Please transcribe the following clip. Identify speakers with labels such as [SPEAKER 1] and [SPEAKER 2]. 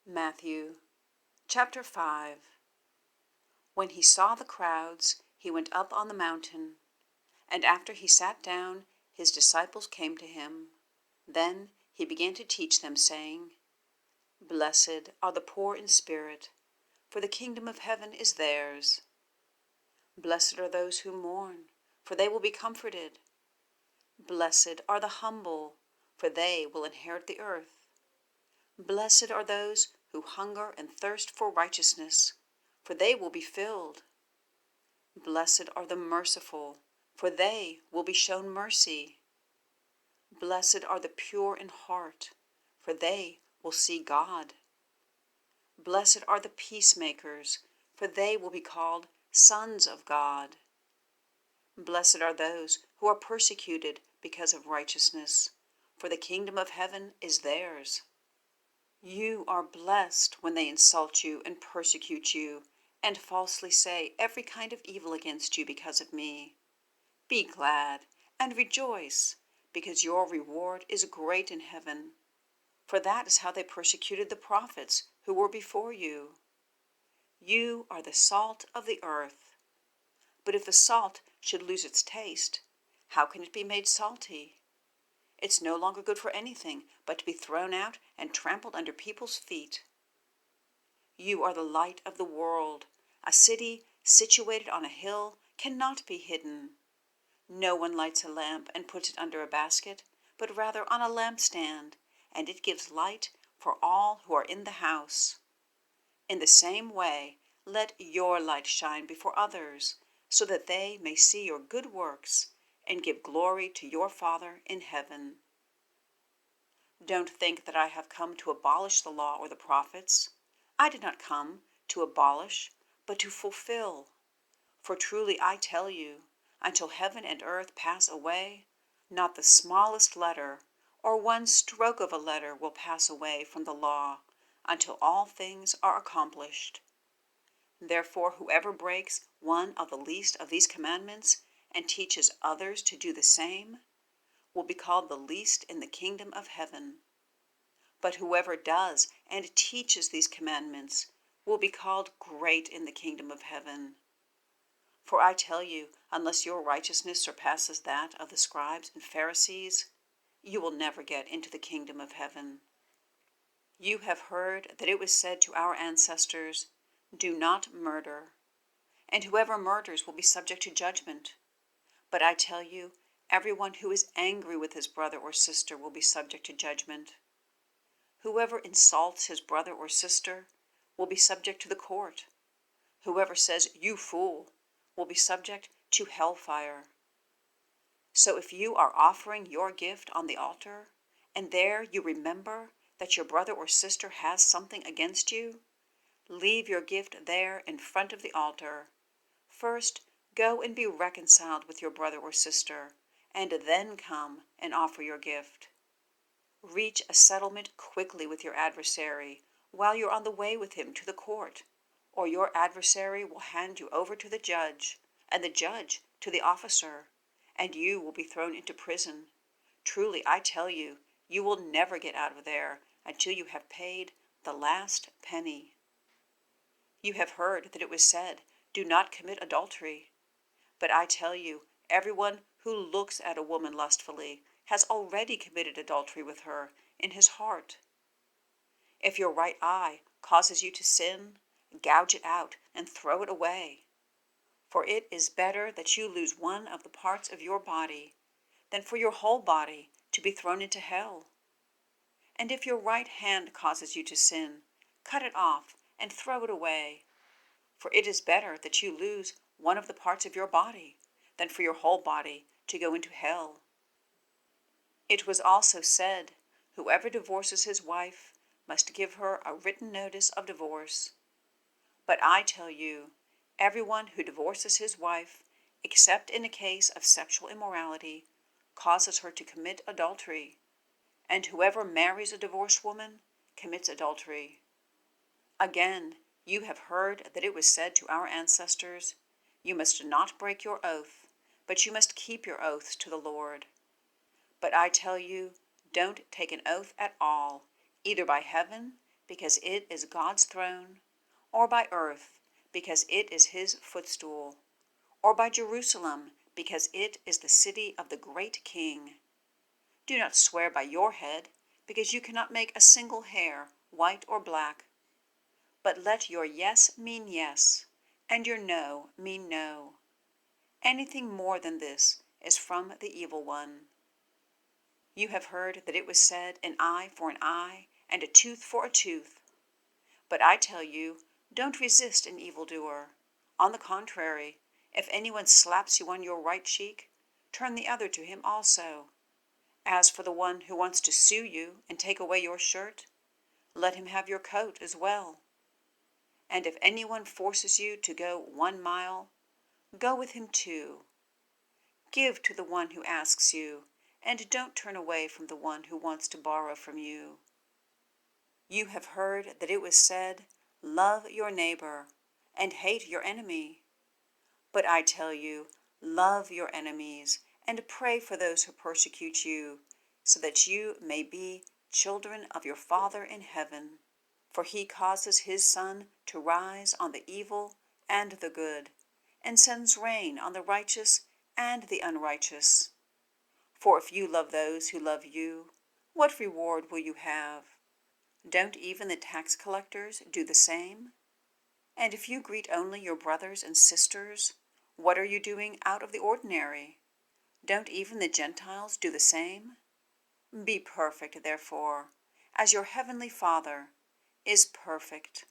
[SPEAKER 1] Matthew chapter 5. When he saw the crowds, he went up on the mountain, and after he sat down, his disciples came to him. Then he began to teach them, saying, Blessed are the poor in spirit, for the kingdom of heaven is theirs. Blessed are those who mourn, for they will be comforted. Blessed are the humble, for they will inherit the earth. Blessed are those who hunger and thirst for righteousness, for they will be filled. Blessed are the merciful, for they will be shown mercy. Blessed are the pure in heart, for they will see God. Blessed are the peacemakers, for they will be called sons of God. Blessed are those who are persecuted because of righteousness, for the kingdom of heaven is theirs. You are blessed when they insult you and persecute you, and falsely say every kind of evil against you because of me. Be glad and rejoice, because your reward is great in heaven. For that is how they persecuted the prophets who were before you. You are the salt of the earth. But if the salt should lose its taste, how can it be made salty? It's no longer good for anything but to be thrown out and trampled under people's feet. You are the light of the world. A city situated on a hill cannot be hidden. No one lights a lamp and puts it under a basket, but rather on a lampstand, and it gives light for all who are in the house. In the same way, let your light shine before others, so that they may see your good works and give glory to your Father in heaven. Don't think that I have come to abolish the law or the prophets. I did not come to abolish, but to fulfill. For truly I tell you, until heaven and earth pass away, not the smallest letter or one stroke of a letter will pass away from the law until all things are accomplished. Therefore, whoever breaks one of the least of these commandments and teaches others to do the same will be called the least in the kingdom of heaven. But whoever does and teaches these commandments will be called great in the kingdom of heaven. For I tell you, unless your righteousness surpasses that of the scribes and Pharisees, you will never get into the kingdom of heaven. You have heard that it was said to our ancestors, Do not murder, and whoever murders will be subject to judgment. But I tell you, everyone who is angry with his brother or sister will be subject to judgment. Whoever insults his brother or sister will be subject to the court. Whoever says, You fool, will be subject to hellfire. So if you are offering your gift on the altar, and there you remember that your brother or sister has something against you, leave your gift there in front of the altar. First, go and be reconciled with your brother or sister, and then come and offer your gift. Reach a settlement quickly with your adversary while you're on the way with him to the court, or your adversary will hand you over to the judge, and the judge to the officer, and you will be thrown into prison. Truly, I tell you, you will never get out of there until you have paid the last penny. You have heard that it was said, Do not commit adultery. But I tell you, everyone who looks at a woman lustfully has already committed adultery with her in his heart. If your right eye causes you to sin, gouge it out and throw it away. For it is better that you lose one of the parts of your body than for your whole body to be thrown into hell. And if your right hand causes you to sin, cut it off and throw it away. For it is better that you lose one of the parts of your body than for your whole body to go into hell. It was also said, Whoever divorces his wife must give her a written notice of divorce. But I tell you, everyone who divorces his wife, except in a case of sexual immorality, causes her to commit adultery, and whoever marries a divorced woman commits adultery. Again, you have heard that it was said to our ancestors, You must not break your oath, but you must keep your oaths to the Lord. But I tell you, don't take an oath at all, either by heaven, because it is God's throne, or by earth, because it is his footstool, or by Jerusalem, because it is the city of the great King. Do not swear by your head, because you cannot make a single hair white or black. But let your yes mean yes, and your no mean no. Anything more than this is from the evil one. You have heard that it was said, an eye for an eye, and a tooth for a tooth. But I tell you, don't resist an evildoer. On the contrary, if anyone slaps you on your right cheek, turn the other to him also. As for the one who wants to sue you and take away your shirt, let him have your coat as well. And if anyone forces you to go 1 mile, go with him 2. Give to the one who asks you, and don't turn away from the one who wants to borrow from you. You have heard that it was said, love your neighbor and hate your enemy. But I tell you, love your enemies and pray for those who persecute you, so that you may be children of your Father in heaven. For he causes his sun to rise on the evil and the good, and sends rain on the righteous and the unrighteous. For if you love those who love you, what reward will you have? Don't even the tax collectors do the same? And if you greet only your brothers and sisters, what are you doing out of the ordinary? Don't even the Gentiles do the same? Be perfect, therefore, as your heavenly Father is perfect.